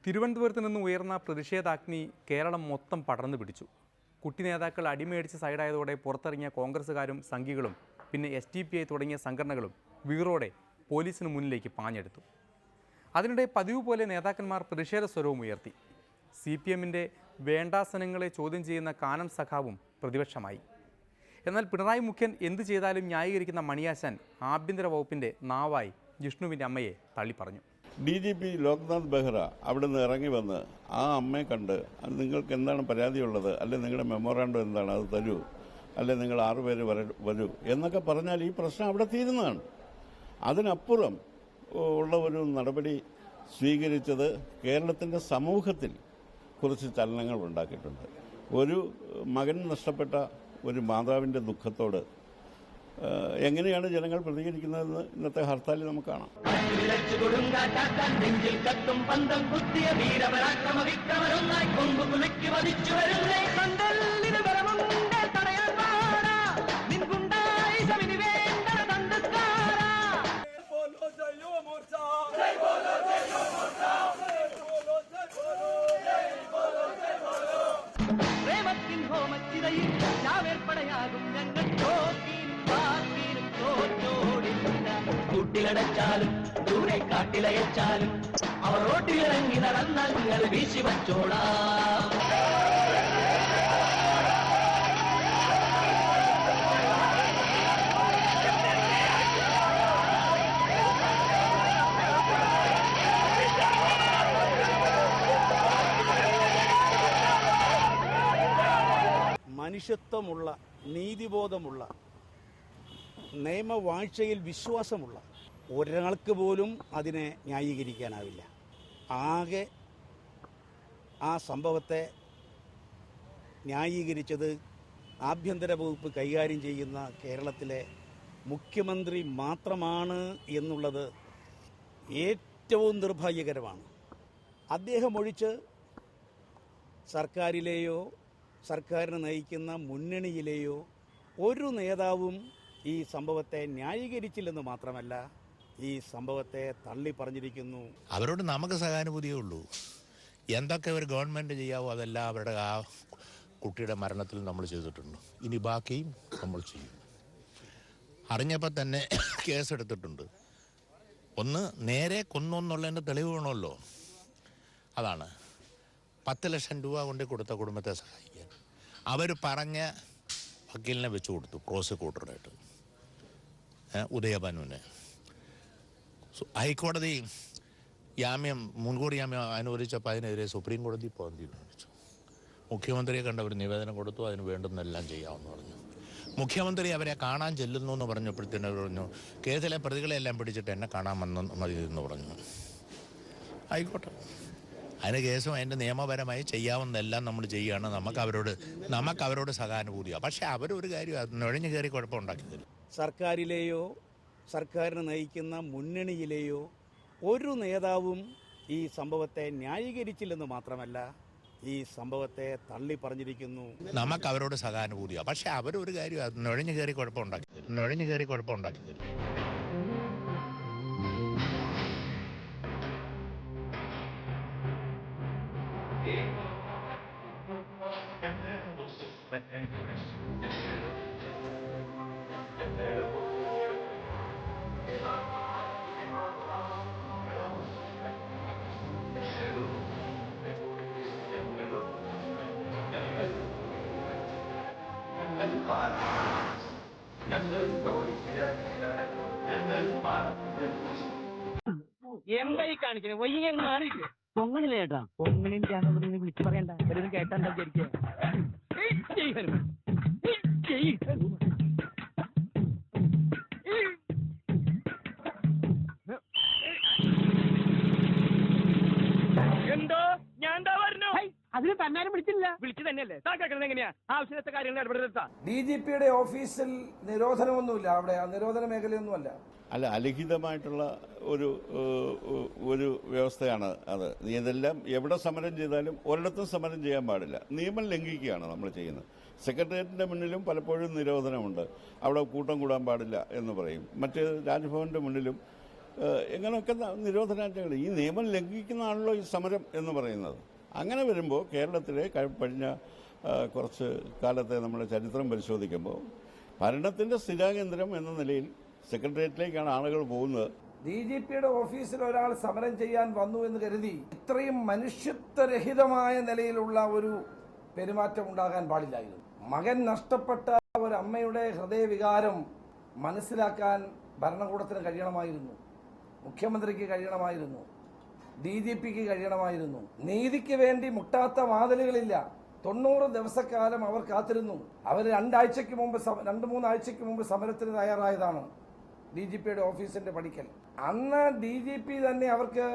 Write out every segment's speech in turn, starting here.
തിരുവനന്തപുരത്ത് നിന്ന് ഉയർന്ന പ്രതിഷേധാഗ്നി കേരളം മൊത്തം പടർന്നു പിടിച്ചു. കുട്ടി നേതാക്കൾ അടിമേടിച്ച് സൈഡായതോടെ പുറത്തിറങ്ങിയ കോൺഗ്രസ്സുകാരും സംഘികളും പിന്നെ SDPI തുടങ്ങിയ സംഘടനകളും വീറോടെ പോലീസിന് മുന്നിലേക്ക് പാഞ്ഞെടുത്തു. അതിനിടെ പതിവ് പോലെ നേതാക്കന്മാർ പ്രതിഷേധ സ്വരവും ഉയർത്തി. CPMന്റെ വേണ്ടാസനങ്ങളെ ചോദ്യം ചെയ്യുന്ന കാനം സഖാവും പ്രതിപക്ഷമായി. എന്നാൽ പിണറായി മുഖ്യൻ എന്ത് ചെയ്താലും ന്യായീകരിക്കുന്ന മണിയാശാൻ ആഭ്യന്തര വകുപ്പിൻ്റെ നാവായി ജിഷ്ണുവിൻ്റെ അമ്മയെ തള്ളിപ്പറഞ്ഞു. DGP ലോക്നാഥ് ബെഹ്റ അവിടെ നിന്ന് ഇറങ്ങി വന്ന് ആ അമ്മയെ കണ്ട് നിങ്ങൾക്ക് എന്താണ് പരാതിയുള്ളത്, അല്ലെ നിങ്ങളുടെ മെമ്മോറാണ്ടം എന്താണ്, അത് തരൂ, അല്ലെ നിങ്ങൾ 6 പേര് വരൂ എന്നൊക്കെ പറഞ്ഞാൽ ഈ പ്രശ്നം അവിടെ തീരുന്നതാണ്. അതിനപ്പുറം ഉള്ള ഒരു നടപടി സ്വീകരിച്ചത് കേരളത്തിൻ്റെ സമൂഹത്തിൽ കുറച്ച് ചലനങ്ങൾ ഉണ്ടാക്കിയിട്ടുണ്ട്. ഒരു മകൻ നഷ്ടപ്പെട്ട ഒരു മാതാവിൻ്റെ ദുഃഖത്തോട് എങ്ങനെയാണ് ജനങ്ങൾ പ്രതികരിക്കുന്നതെന്ന് ഇന്നത്തെ ഹർത്താലിൽ നമുക്ക് കാണാം. കൂട്ടിലടച്ചാലും ദൂരെ കാട്ടിലയച്ചാലും അവർ റോട്ടിലിറങ്ങി നടന്നാൽ നിങ്ങൾ വീശി വച്ചോളാം. മനുഷ്യത്വമുള്ള, നീതിബോധമുള്ള, നിയമവാഴ്ചയിൽ വിശ്വാസമുള്ള ഒരാൾക്ക് പോലും അതിനെ ന്യായീകരിക്കാനാവില്ല. ആകെ ആ സംഭവത്തെ ന്യായീകരിച്ചത് ആഭ്യന്തര വകുപ്പ് കൈകാര്യം ചെയ്യുന്ന കേരളത്തിലെ മുഖ്യമന്ത്രി മാത്രമാണ് എന്നുള്ളത് ഏറ്റവും നിർഭാഗ്യകരമാണ്. അദ്ദേഹം ഒഴിച്ച് സർക്കാരിലെയോ സർക്കാരിനെ നയിക്കുന്ന മുന്നണിയിലെയോ ഒരു നേതാവും ഈ സംഭവത്തെ ന്യായീകരിച്ചില്ലെന്ന് മാത്രമല്ല, ഈ സംഭവത്തെ തള്ളി പറഞ്ഞിരിക്കുന്നു. അവരോട് നമുക്ക് സഹാനുഭൂതിയേ ഉള്ളൂ. എന്തൊക്കെ ഒരു ഗവൺമെൻറ് ചെയ്യാവോ അതെല്ലാം അവരുടെ ആ കുട്ടിയുടെ മരണത്തിൽ നമ്മൾ ചെയ്തിട്ടുണ്ട്. ഇനി ബാക്കിയും നമ്മൾ ചെയ്യും. അറിഞ്ഞപ്പോൾ തന്നെ കേസെടുത്തിട്ടുണ്ട്. ഒന്ന് നേരെ കൊന്നൊന്നുള്ളതിൻ്റെ തെളിവ് വേണമല്ലോ. അതാണ് 10 ലക്ഷം രൂപ കൊണ്ട് കൊടുത്ത കുടുംബത്തെ സഹായിക്കാൻ അവർ പറഞ്ഞ വക്കീലിനെ വെച്ച് കൊടുത്തു, പ്രോസിക്യൂട്ടറായിട്ട് ഉദയഭാനുവിനെ. ഹൈക്കോടതി ജാമ്യം, മുൻകൂർ ജാമ്യം അനുവദിച്ചപ്പോൾ അതിനെതിരെ സുപ്രീം കോടതി പോകാൻ തീരുമാനിച്ചു. മുഖ്യമന്ത്രിയെ കണ്ട് അവർ നിവേദനം കൊടുത്തു, അതിന് വേണ്ടുന്നെല്ലാം ചെയ്യാമെന്ന് പറഞ്ഞു. മുഖ്യമന്ത്രി അവരെ കാണാൻ ചെല്ലുന്നു എന്ന് പറഞ്ഞപ്പോഴത്തേനും അവർ പറഞ്ഞു, കേസിലെ പ്രതികളെല്ലാം പിടിച്ചിട്ട് എന്നെ കാണാൻ മതി എന്ന് പറഞ്ഞു. ആയിക്കോട്ടെ, അതിന് കേസും അതിൻ്റെ നിയമപരമായി ചെയ്യാവുന്നതെല്ലാം നമ്മൾ ചെയ്യുകയാണ്. നമുക്ക് അവരോട് സഹാനുഭൂതിയാണ്. പക്ഷേ അവരൊരു കാര്യം നുഴഞ്ഞു കയറി കുഴപ്പമുണ്ടാക്കിയതില്ല. സർക്കാരിലെയോ സർക്കാരിനെ നയിക്കുന്ന മുന്നണിയിലെയോ ഒരു നേതാവും ഈ സംഭവത്തെ ന്യായീകരിച്ചില്ലെന്ന് മാത്രമല്ല, ഈ സംഭവത്തെ തള്ളി പറഞ്ഞിരിക്കുന്നു. നമുക്ക് അവരോട് സഹാനുഭൂതിയാണ്. പക്ഷേ അവരൊരു കാര്യം നുഴഞ്ഞു കയറി കുഴപ്പമുണ്ടാക്കിയതില്ല. എന്തായി കാണിക്കണേ? പൊങ്ങണില്ല ചേട്ടാ, പൊങ്ങണിന്റെ വിളിച്ചു പറയണ്ട, ഇവരൊന്നും കേട്ടാ വിചാരിക്കുക. എന്തോ ഞാൻ എന്താ പറഞ്ഞു? അതിന് തന്നാരും വിളിച്ചില്ല. വിളിച്ചു തന്നെയല്ലേ താക്കാക്കുന്നത്? എങ്ങനെയാ ആവശ്യത്തെ കാര്യങ്ങൾ ഇടപെടുത്താ? DGPയുടെ ഓഫീസിൽ നിരോധനമൊന്നുമില്ല, അവിടെ നിരോധന മേഖലയൊന്നുമല്ല. അല്ല, അലിഖിതമായിട്ടുള്ള ഒരു വ്യവസ്ഥയാണ് അത്. ഇതെല്ലാം എവിടെ സമരം ചെയ്താലും ഒരിടത്തും സമരം ചെയ്യാൻ പാടില്ല. നിയമം ലംഘിക്കുകയാണ് നമ്മൾ ചെയ്യുന്നത്. സെക്രട്ടേറിയറ്റിൻ്റെ മുന്നിലും പലപ്പോഴും നിരോധനമുണ്ട്, അവിടെ കൂട്ടം കൂടാൻ പാടില്ല എന്ന് പറയും. മറ്റ് രാജ്ഭവൻ്റെ മുന്നിലും എങ്ങനെയൊക്കെ നിരോധനാജ്ഞകൾ ഈ നിയമം ലംഘിക്കുന്നതാണല്ലോ ഈ സമരം എന്ന് പറയുന്നത്. അങ്ങനെ വരുമ്പോൾ കേരളത്തിലെ കഴിഞ്ഞ കുറച്ച് കാലത്തെ നമ്മുടെ ചരിത്രം പരിശോധിക്കുമ്പോൾ ഭരണത്തിൻ്റെ സ്ഥിരാകേന്ദ്രം എന്ന നിലയിൽ സെക്രട്ടേറിയറ്റിലേക്കാണ് ആളുകൾ പോകുന്നത്. DGPയുടെ ഓഫീസിൽ ഒരാൾ സമരം ചെയ്യാൻ വന്നു എന്ന് കരുതി ഇത്രയും മനുഷ്യത്വരഹിതമായ നിലയിലുള്ള ഒരു പെരുമാറ്റം ഉണ്ടാകാൻ പാടില്ലായിരുന്നു. മകൻ നഷ്ടപ്പെട്ട ഒരു അമ്മയുടെ ഹൃദയവികാരം മനസ്സിലാക്കാൻ ഭരണകൂടത്തിന് കഴിയണമായിരുന്നു, മുഖ്യമന്ത്രിക്ക് കഴിയണമായിരുന്നു, DGPക്ക് കഴിയണമായിരുന്നു. നീതിക്ക് വേണ്ടി മുട്ടാത്ത വാതിലുകളില്ല. 90 ദിവസക്കാലം അവർ കാത്തിരുന്നു. അവർ 2 ആഴ്ചയ്ക്ക് മുമ്പ് സമരത്തിന് തയ്യാറായതാണ് DGPയുടെ ഓഫീസിന്റെ പടിക്കൽ. അന്ന് DGP തന്നെ അവർക്ക്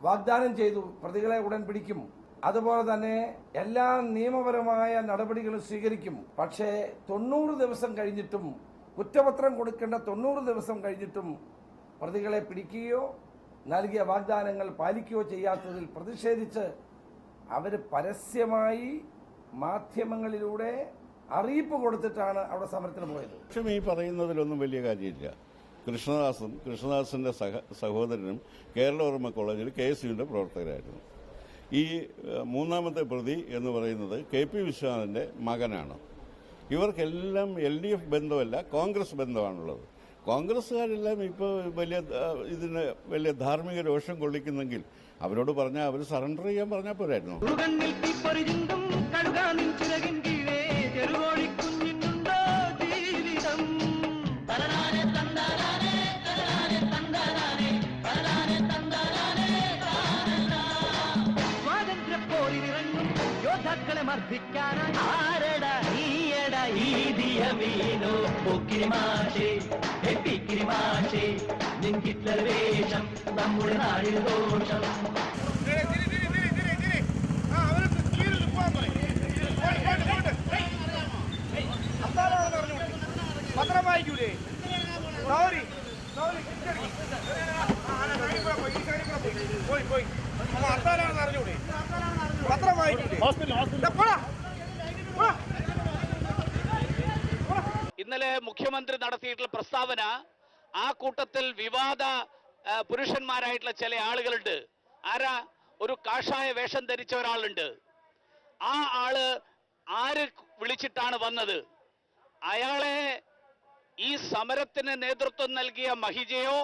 വാഗ്ദാനം ചെയ്തു, പ്രതികളെ ഉടൻ പിടിക്കും, അതുപോലെ തന്നെ എല്ലാ നിയമപരമായ നടപടികളും സ്വീകരിക്കും. പക്ഷേ 90 ദിവസം കഴിഞ്ഞിട്ടും, കുറ്റപത്രം കൊടുക്കേണ്ട 90 ദിവസം കഴിഞ്ഞിട്ടും പ്രതികളെ പിടിക്കുകയോ നൽകിയ വാഗ്ദാനങ്ങൾ പാലിക്കുകയോ ചെയ്യാത്തതിൽ പ്രതിഷേധിച്ച് അവർ പരസ്യമായി മാധ്യമങ്ങളിലൂടെ അറിയിപ്പ് കൊടുത്തിട്ടാണ് അവിടെ സമരത്തിന് പോയത്. പക്ഷേ ഈ പറയുന്നതിലൊന്നും വലിയ കാര്യമില്ല. കൃഷ്ണദാസിന്റെ സഹോദരനും കേരളവർമ്മ കോളേജിൽ KSUവിന്റെ പ്രവർത്തകരായിരുന്നു. ഈ മൂന്നാമത്തെ പ്രതി എന്ന് പറയുന്നത് KP വിശ്വനാഥന്റെ മകനാണ്. ഇവർക്കെല്ലാം LDF ബന്ധമല്ല, കോൺഗ്രസ് ബന്ധമാണുള്ളത്. കോൺഗ്രസ്സുകാരെല്ലാം ഇപ്പോൾ വലിയ ധാർമ്മിക രോഷം കൊള്ളിക്കുന്നെങ്കിൽ അവരോട് പറഞ്ഞാൽ അവർ സറണ്ടർ ചെയ്യാൻ പറഞ്ഞാൽ പോരായിരുന്നു. വേഷം നമ്മുടെ നാടിന് ദോഷം. പത്രം വായിക്കൂലേ? പോയി ഹർത്താലാണെന്ന് അറിഞ്ഞൂടെ? പത്രം വായിക്കൂലേ? ഇന്നലെ മുഖ്യമന്ത്രി നടത്തിയിട്ടുള്ള പ്രസ്താവന, ആ കൂട്ടത്തിൽ വിവാദ പുരുഷന്മാരായിട്ടുള്ള ചില ആളുകളുണ്ട്. ആരാ? ഒരു കാഷായ വേഷം ധരിച്ച ഒരാളുണ്ട്. ആ ആള് ആര് വിളിച്ചിട്ടാണ് വന്നത്? അയാളെ ഈ സമരത്തിന് നേതൃത്വം നൽകിയ മഹിജയോ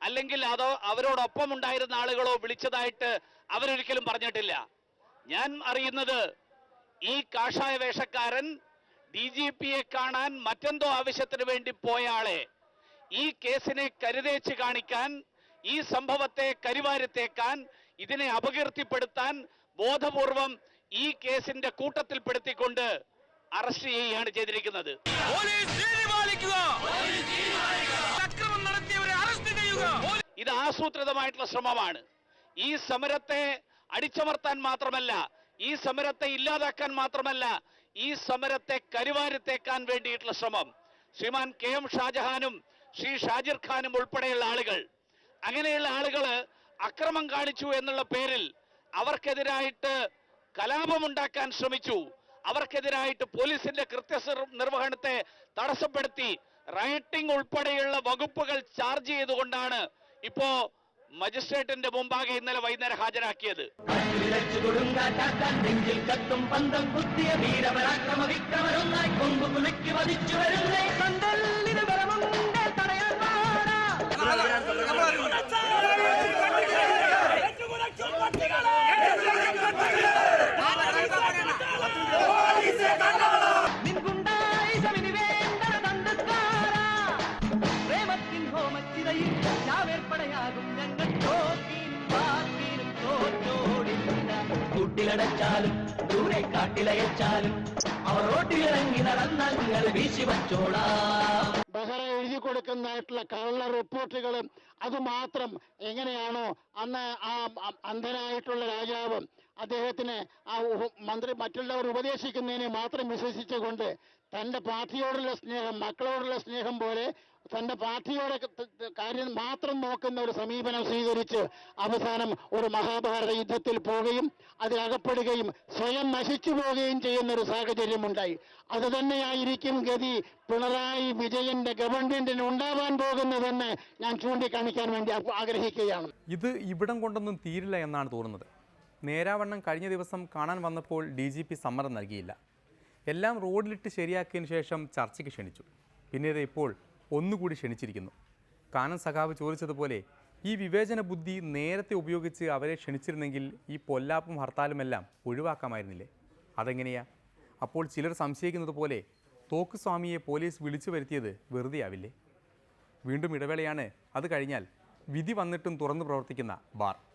അല്ലെങ്കിൽ അതോ അവരോടൊപ്പം ഉണ്ടായിരുന്ന ആളുകളോ വിളിച്ചതായിട്ട് അവരൊരിക്കലും പറഞ്ഞിട്ടില്ല. ഞാൻ അറിയുന്നത് ഈ കാഷായ വേഷക്കാരൻ DGPയെ കാണാൻ മറ്റെന്തോ ആവശ്യത്തിന് വേണ്ടി പോയ ആളെ ഈ കേസിനെ കരുതേച്ച് കാണിക്കാൻ, ഈ സംഭവത്തെ കരിവാരിത്തേക്കാൻ, ഇതിനെ അപകീർത്തിപ്പെടുത്താൻ ബോധപൂർവം ഈ കേസിന്റെ കൂട്ടത്തിൽപ്പെടുത്തിക്കൊണ്ട് അറസ്റ്റ് ചെയ്യുകയാണ് ചെയ്തിരിക്കുന്നത്. ഇത് ആസൂത്രിതമായിട്ടുള്ള ശ്രമമാണ്. ഈ സമരത്തെ അടിച്ചമർത്താൻ മാത്രമല്ല, ഈ സമരത്തെ ഇല്ലാതാക്കാൻ മാത്രമല്ല, ഈ സമരത്തെ കരിവാരിത്തേക്കാൻ വേണ്ടിയിട്ടുള്ള ശ്രമം. ശ്രീമാൻ KM ഷാജഹാനും ശ്രീ ഷാജിർ ഖാനും ഉൾപ്പെടെയുള്ള ആളുകൾ, അങ്ങനെയുള്ള ആളുകള് അക്രമം കാണിച്ചു എന്നുള്ള പേരിൽ അവർക്കെതിരായിട്ട് കലാപമുണ്ടാക്കാൻ ശ്രമിച്ചു. അവർക്കെതിരായിട്ട് പോലീസിന്റെ നിർവഹണത്തെ തടസ്സപ്പെടുത്തി റൈറ്റിംഗ് ഉൾപ്പെടെയുള്ള വകുപ്പുകൾ ചാർജ് ചെയ്തുകൊണ്ടാണ് ഇപ്പോ മജിസ്ട്രേറ്റിന്റെ മുമ്പാകെ ഇന്നലെ വൈകുന്നേരം ഹാജരാക്കിയത്. കൂട്ടിലടച്ചാലും ദൂരെ കാട്ടിലയച്ചാലും അവർ റോട്ടിലിറങ്ങി നടന്നാൽ നിങ്ങൾ വീശി വച്ചോളാം. ബഹ്റ എഴുതി കൊടുക്കുന്നതായിട്ടുള്ള കള്ള റിപ്പോർട്ടുകളും അതുമാത്രം എങ്ങനെയാണോ അന്ന് ആ അന്ധനായിട്ടുള്ള രാജാവ് അദ്ദേഹത്തിന് ആ മന്ത്രി മറ്റുള്ളവർ ഉപദേശിക്കുന്നതിനെ മാത്രം വിശ്വസിച്ചുകൊണ്ട് തൻ്റെ പാർട്ടിയോടുള്ള സ്നേഹം, മക്കളോടുള്ള സ്നേഹം പോലെ തന്റെ പാർട്ടിയുടെ കാര്യം മാത്രം നോക്കുന്ന ഒരു സമീപനം സ്വീകരിച്ച് അവസാനം ഒരു മഹാഭാരത യുദ്ധത്തിൽ പോവുകയും അതിലകപ്പെടുകയും സ്വയം നശിച്ചു പോവുകയും ചെയ്യുന്ന ഒരു സാഹചര്യം ഉണ്ടായി. അത് തന്നെയായിരിക്കും ഗതി പിണറായി വിജയന്റെ ഗവൺമെന്റിന് ഉണ്ടാവാൻ പോകുന്നതെന്ന് ഞാൻ ചൂണ്ടിക്കാണിക്കാൻ വേണ്ടി ആഗ്രഹിക്കുകയാണ്. ഇത് ഇവിടം കൊണ്ടൊന്നും തീരില്ല എന്നാണ് തോന്നുന്നത്. നേരാവണ്ണം കഴിഞ്ഞ ദിവസം കാണാൻ വന്നപ്പോൾ DGP സമ്മതം നൽകിയില്ല. എല്ലാം റോഡിലിട്ട് ശരിയാക്കിയതിന് ശേഷം ചർച്ചയ്ക്ക് ക്ഷണിച്ചു. പിന്നീട് ഇപ്പോൾ ഒന്നുകൂടി ക്ഷണിച്ചിരിക്കുന്നു. കാനം സഖാവ് ചോദിച്ചതുപോലെ ഈ വിവേചന ബുദ്ധി നേരത്തെ ഉപയോഗിച്ച് അവരെ ക്ഷണിച്ചിരുന്നെങ്കിൽ ഈ പൊല്ലാപ്പും ഹർത്താലുമെല്ലാം ഒഴിവാക്കാമായിരുന്നില്ലേ? അതെങ്ങനെയാ? അപ്പോൾ ചിലർ സംശയിക്കുന്നത് പോലെ തോക്ക് സ്വാമിയെ പോലീസ് വിളിച്ചു വരുത്തിയത് വെറുതെയാവില്ലേ? വീണ്ടും ഇടവേളയാണ്. അത് കഴിഞ്ഞാൽ വിധി വന്നിട്ടും തുറന്നു പ്രവർത്തിക്കുന്ന ബാർ.